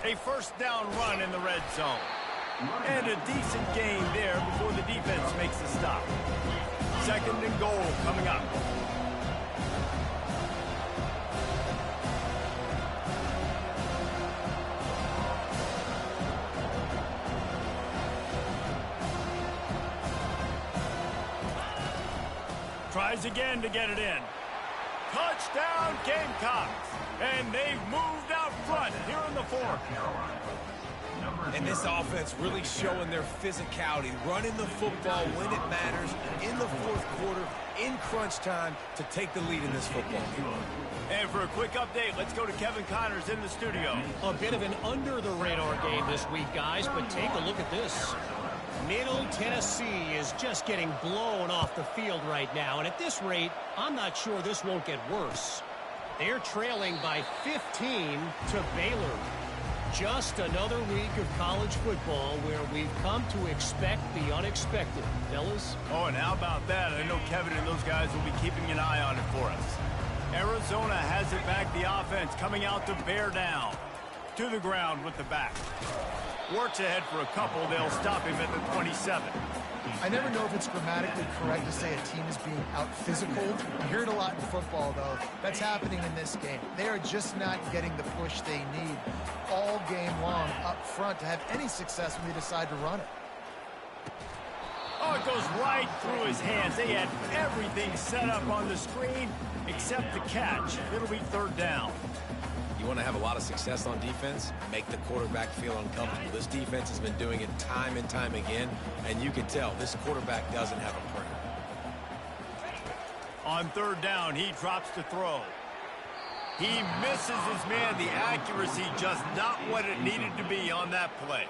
A first down run in the red zone. And a decent gain there before the defense makes the stop. Second and goal coming up. Tries again to get it in. Touchdown Gamecocks. And they've moved out front here in the fourth. And this offense really showing their physicality, running the football when it matters, in the fourth quarter, in crunch time, to take the lead in this football game. And for a quick update, let's go to Kevin Connors in the studio. A bit of an under-the-radar game this week, guys, but take a look at this. Middle Tennessee is just getting blown off the field right now, and at this rate, I'm not sure this won't get worse. They're trailing by 15 to Baylor. Just another week of college football where we've come to expect the unexpected. Fellas? Oh, and how about that? I know Kevin and those guys will be keeping an eye on it for us. Arizona has it back, the offense coming out to bear down. To the ground with the back. Works ahead for a couple. They'll stop him at the 27. I never know if it's grammatically correct to say a team is being out-physical. You hear it a lot in football, though. That's happening in this game. They are just not getting the push they need all game long up front to have any success when they decide to run it. Oh, it goes right through his hands. They had everything set up on the screen except the catch. It'll be third down. You want to have a lot of success on defense? Make the quarterback feel uncomfortable. This defense has been doing it time and time again, and you can tell this quarterback doesn't have a prayer. On third down, he drops to throw. He misses his man. The accuracy just not what it needed to be on that play.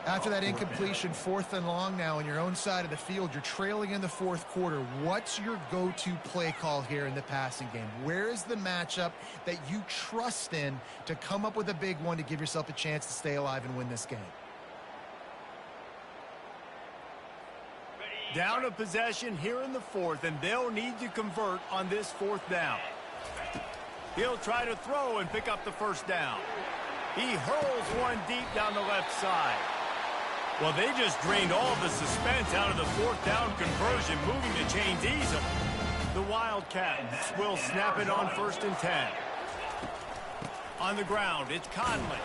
After that incompletion, fourth and long now on your own side of the field, you're trailing in the fourth quarter. What's your go-to play call here in the passing game? Where is the matchup that you trust in to come up with a big one to give yourself a chance to stay alive and win this game? Down a possession here in the fourth, and they'll need to convert on this fourth down. He'll try to throw and pick up the first down. He hurls one deep down the left side. Well, they just drained all the suspense out of the fourth down conversion, moving the chains easily. The Wildcats will snap it on 1st and 10. On the ground, it's Conley.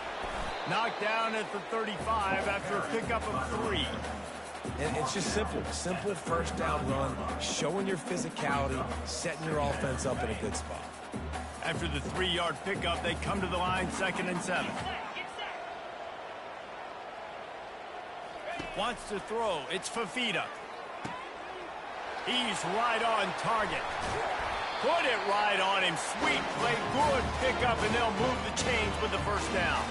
Knocked down at the 35 after a pickup of 3. And it's just simple. Simple first down run, showing your physicality, setting your offense up in a good spot. After the 3-yard pickup, they come to the line, 2nd and 7. Wants to throw. It's Fafita. He's right on target. Put it right on him. Sweet play. Good pickup, and they'll move the chains with the first down.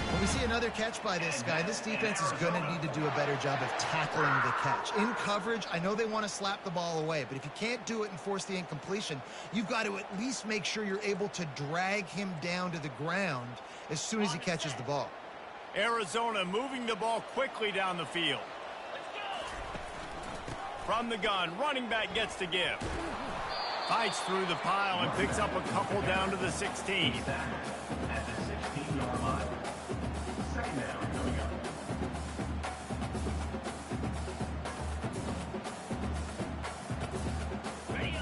Well, we see another catch by this guy. This defense is going to need to do a better job of tackling the catch. In coverage, I know they want to slap the ball away, but if you can't do it and force the incompletion, you've got to at least make sure you're able to drag him down to the ground as soon as he catches the ball. Arizona moving the ball quickly down the field. From the gun, running back gets to give. Fights through the pile and picks up a couple down to the 16. At the 16-yard line. Second down coming up.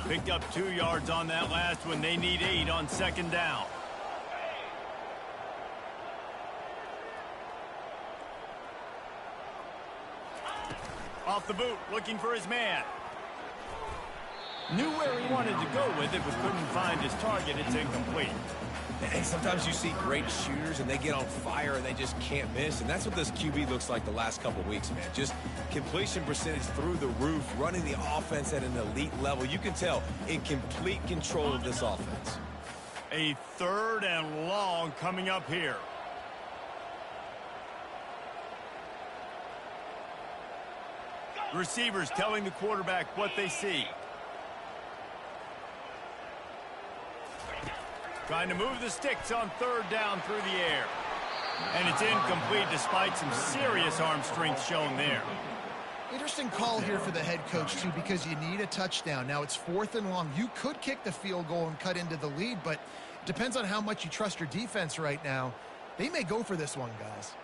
Picked up 2 yards on that last one. They need 8 on 2nd down. Off the boot, looking for his man. Knew where he wanted to go with it, but couldn't find his target. It's incomplete. And sometimes you see great shooters, and they get on fire, and they just can't miss. And that's what this QB looks like the last couple weeks, man. Just completion percentage through the roof, running the offense at an elite level. You can tell in complete control of this offense. A 3rd and long coming up here. Receivers telling the quarterback what they see. Trying to move the sticks on 3rd down through the air. And it's incomplete despite some serious arm strength shown there. Interesting call here for the head coach, too, because you need a touchdown. Now, it's 4th and long. You could kick the field goal and cut into the lead, but it depends on how much you trust your defense right now. They may go for this one, guys.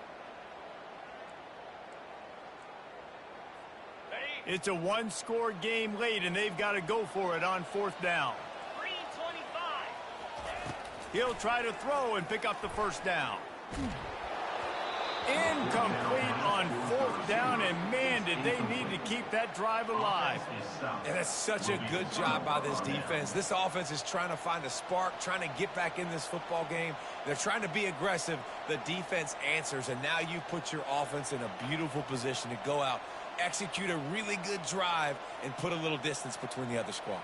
It's a 1-score game late, and they've got to go for it on 4th down. He'll try to throw and pick up the first down. Incomplete on 4th down, and man, did they need to keep that drive alive. And that's such a good job by this defense. This offense is trying to find a spark, trying to get back in this football game. They're trying to be aggressive. The defense answers, and now you put your offense in a beautiful position to go out, execute a really good drive, and put a little distance between the other squad.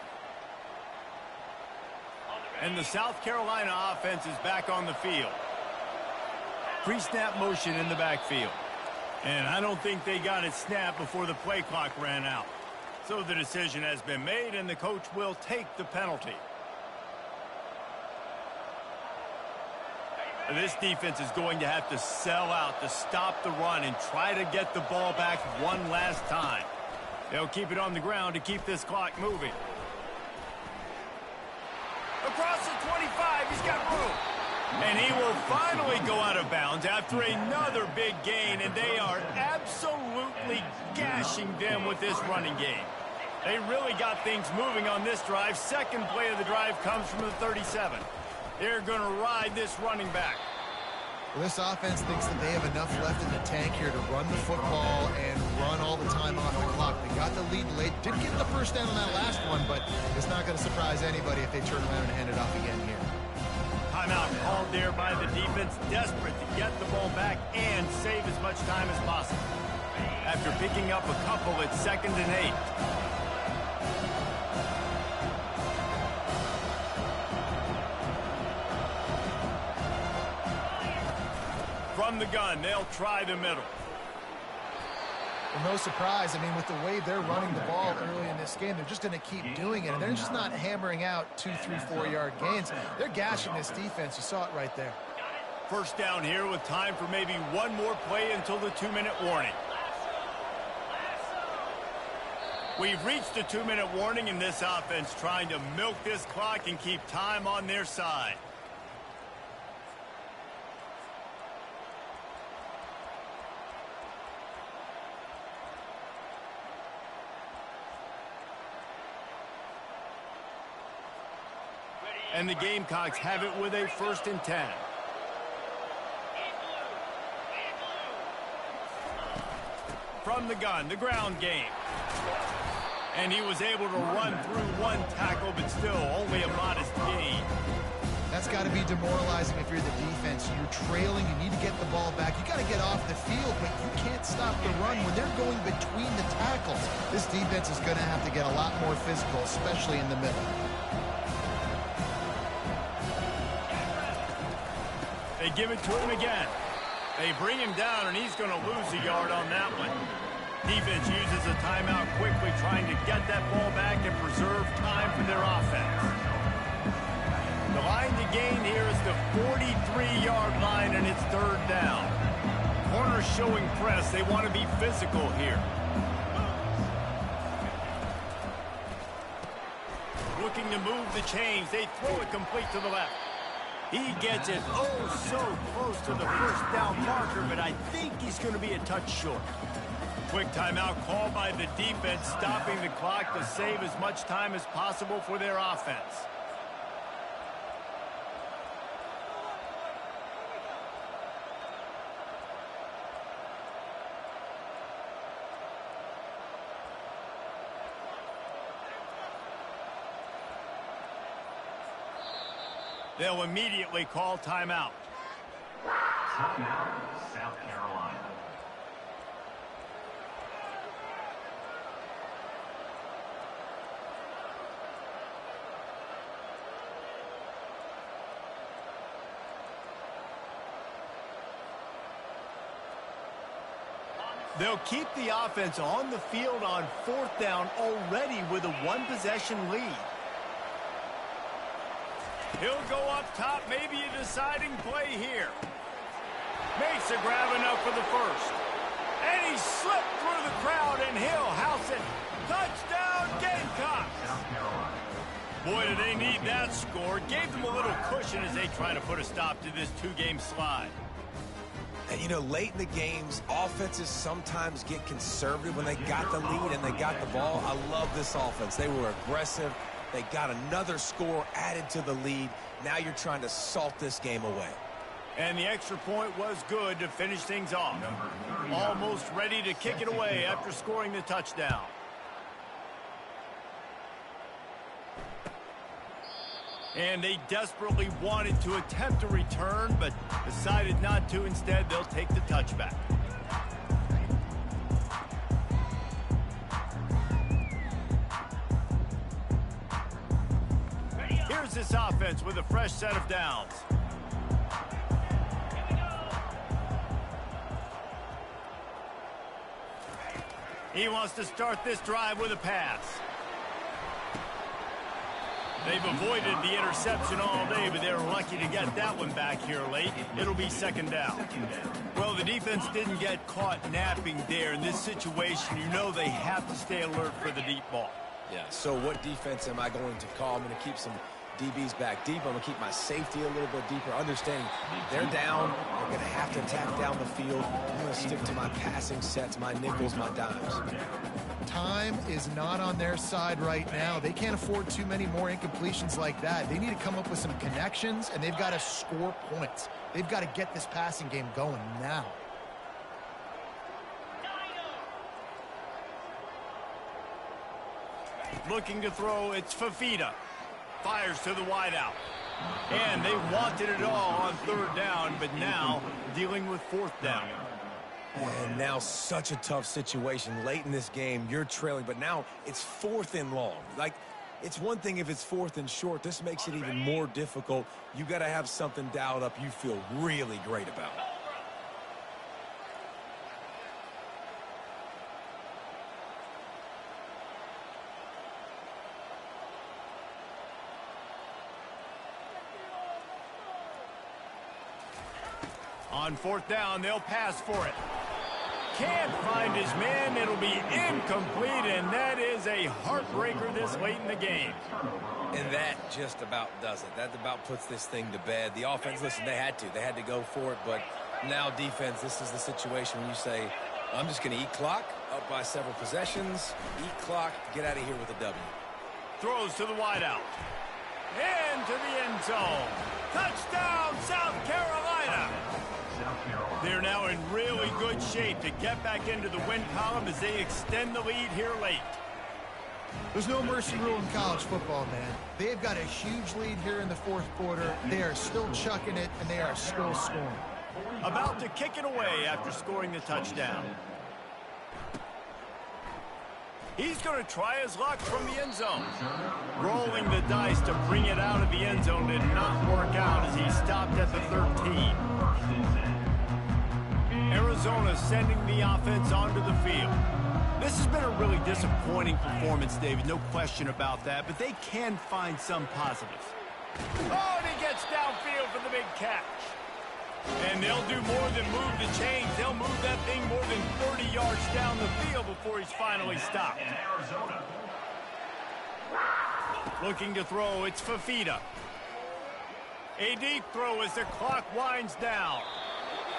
And the South Carolina offense is back on the field. Pre-snap motion in the backfield. And I don't think they got it snapped before the play clock ran out. So the decision has been made, and the coach will take the penalty. This defense is going to have to sell out to stop the run and try to get the ball back one last time. They'll keep it on the ground to keep this clock moving. Across the 25, he's got room. And he will finally go out of bounds after another big gain, and they are absolutely gashing them with this running game. They really got things moving on this drive. 2nd play of the drive comes from the 37. They're going to ride this running back. Well, this offense thinks that they have enough left in the tank here to run the football and run all the time off the clock. They got the lead late. Didn't get the first down on that last one, but it's not going to surprise anybody if they turn around and hand it off again here. Timeout called there by the defense, desperate to get the ball back and save as much time as possible. After picking up a couple, it's 2nd and 8. From the gun, they'll try the middle. Well, no surprise. I mean, with the way they're running the ball early in this game, they're just going to keep doing it. And they're just not hammering out 2, 3, 4-yard gains. They're gashing this defense. You saw it right there. First down here with time for maybe one more play until the 2-minute warning. We've reached the 2-minute warning, and this offense trying to milk this clock and keep time on their side. And the Gamecocks have it with a 1st and 10. from the gun, the ground game. And he was able to run through one tackle, but still only a modest gain. That's got to be demoralizing if you're the defense. You're trailing. You need to get the ball back. You got to get off the field, but you can't stop the run when they're going between the tackles. This defense is going to have to get a lot more physical, especially in the middle. They give it to him again. They bring him down, and he's going to lose a yard on that one. Defense uses a timeout quickly, trying to get that ball back and preserve time for their offense. The line to gain here is the 43-yard line, and it's third down. Corners showing press. They want to be physical here. Looking to move the chains. They throw it complete to the left. He gets it so close to the first down marker, but I think he's going to be a touch short. Quick timeout called by the defense, stopping the clock to save as much time as possible for their offense. They'll immediately call timeout. Timeout, South Carolina. They'll keep the offense on the field on fourth down already with a one-possession lead. He'll go up top, maybe a deciding play here. Makes a grab enough for the first. And he slipped through the crowd, and he'll house it. Touchdown, Gamecocks! Boy, do they need that score. Gave them a little cushion as they try to put a stop to this two-game slide. And, you know, late in the games, offenses sometimes get conservative when they got the lead and they got the ball. I love this offense. They were aggressive. They got another score added to the lead. Now you're trying to salt this game away. And the extra point was good to finish things off. Almost ready to kick it away after scoring the touchdown. And they desperately wanted to attempt a return, but decided not to. Instead, they'll take the touchback. Here's this offense with a fresh set of downs. He wants to start this drive with a pass. They've avoided the interception all day, but they're lucky to get that one back here late. It'll be second down. Well, the defense didn't get caught napping there. In this situation, you know they have to stay alert for the deep ball. Yeah, so what defense am I going to call? I'm going to keep some DBs back deep. I'm going to keep my safety a little bit deeper, understanding they're down. They're going to have to attack down the field. I'm going to stick to my passing sets, my nickels, my dimes. Time is not on their side right now. They can't afford too many more incompletions like that. They need to come up with some connections, and they've got to score points. They've got to get this passing game going now. Looking to throw, it's Fafita. Fires to the wideout. And they wanted it all on third down, but now dealing with fourth down. And now such a tough situation. Late in this game, you're trailing, but now it's fourth and long. Like, it's one thing if it's fourth and short. This makes it even more difficult. You got to have something dialed up you feel really great about. On fourth down, they'll pass for it. Can't find his man. It'll be incomplete, and that is a heartbreaker this late in the game. And that just about does it. That about puts this thing to bed. The offense, listen, they had to go for it, but now defense, this is the situation where you say, I'm just going to eat clock, up by several possessions, eat clock, get out of here with a W. Throws to the wideout. Into the end zone. Touchdown, South Carolina. South Carolina. They're now in really good shape to get back into the win column as they extend the lead here late. There's no mercy rule in college football, man. They've got a huge lead here in the fourth quarter. They are still chucking it, and they are still scoring. About to kick it away after scoring the touchdown. He's going to try his luck from the end zone. Rolling the dice to bring it out of the end zone did not work out as he stopped at the 13. Arizona sending the offense onto the field. This has been a really disappointing performance, David, no question about that, but they can find some positives. Oh, and he gets downfield for the big catch. And they'll do more than move the chains. They'll move that thing more than 30 yards down the field before he's finally stopped. Looking to throw, it's Fafita. A deep throw as the clock winds down.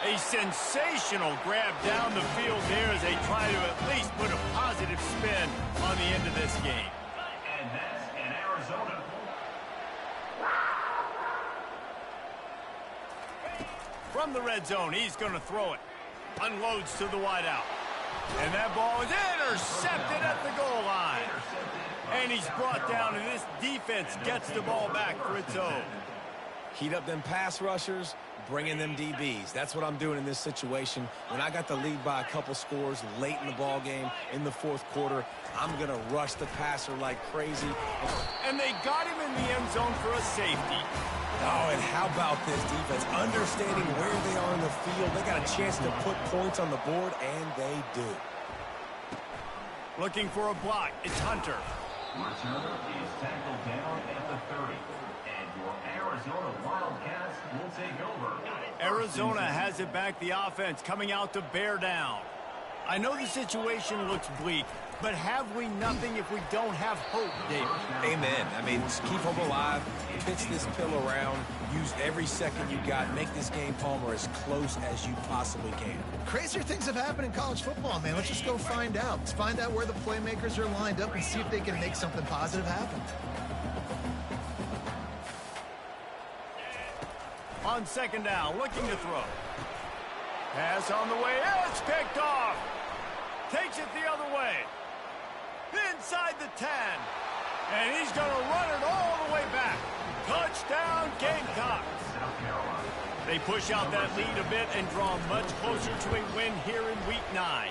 A sensational grab down the field there as they try to at least put a positive spin on the end of this game. And that's in Arizona. From the red zone, he's going to throw it. Unloads to the wideout. And that ball is intercepted at the goal line. And he's brought down, and this defense gets the ball back for its own. Heat up them pass rushers, bring in them DBs. That's what I'm doing in this situation. When I got the lead by a couple scores late in the ball game in the fourth quarter, I'm going to rush the passer like crazy. And they got him in the end zone for a safety. Oh, and how about this defense? Understanding where they are in the field. They got a chance to put points on the board, and they do. Looking for a block. It's Hunter. Returner is tackled down at the 30. And your Arizona Wildcats will take over. Arizona has it back, the offense coming out to bear down. I know the situation looks bleak, but have we nothing if we don't have hope, David? Amen. I mean, just keep hope alive, pitch this pill around, use every second you got, make this game, Palmer, as close as you possibly can. Crazier things have happened in college football, man. Let's just go find out. Let's find out where the playmakers are lined up and see if they can make something positive happen. On second down, looking to throw. Pass on the way, it's picked off. Takes it the other way. Inside the 10. And he's going to run it all the way back. Touchdown, Gamecocks. They push out that lead a bit and draw much closer to a win here in Week 9.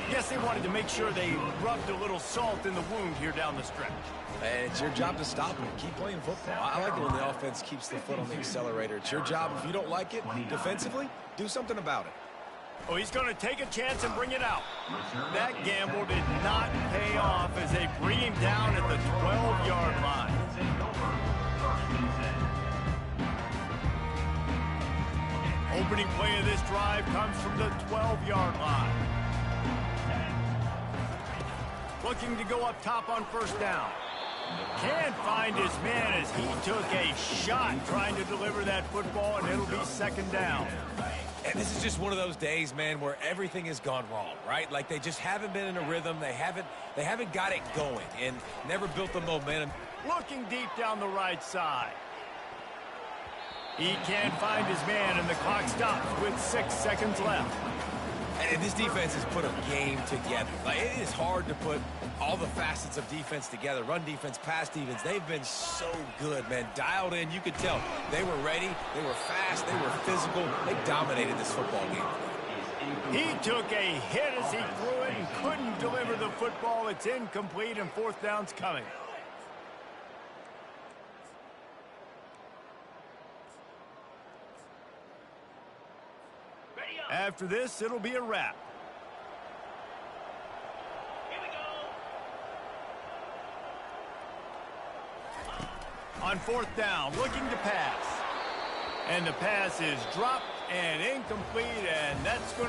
Yes, they wanted to make sure they rubbed a little salt in the wound here down the stretch. And it's your job to stop them. Keep playing football. I like it when the offense keeps the foot on the accelerator. It's your job. If you don't like it defensively, do something about it. Oh, he's going to take a chance and bring it out. That gamble did not pay off as they bring him down at the 12-yard line. Opening play of this drive comes from the 12-yard line. Looking to go up top on first down. Can't find his man as he took a shot trying to deliver that football, and it'll be second down. And this is just one of those days, man, where everything has gone wrong, right? Like they just haven't been in a rhythm. They haven't got it going and never built the momentum. Looking deep down the right side. He can't find his man, and the clock stops with 6 seconds left. And this defense has put a game together. Like, it is hard to put all the facets of defense together. Run defense, pass defense. They've been so good, man. Dialed in. You could tell they were ready. They were fast. They were physical. They dominated this football game. He took a hit as he threw it and couldn't deliver the football. It's incomplete, and fourth down's coming. After this, it'll be a wrap. On fourth down, looking to pass. And the pass is dropped and incomplete, and that's going to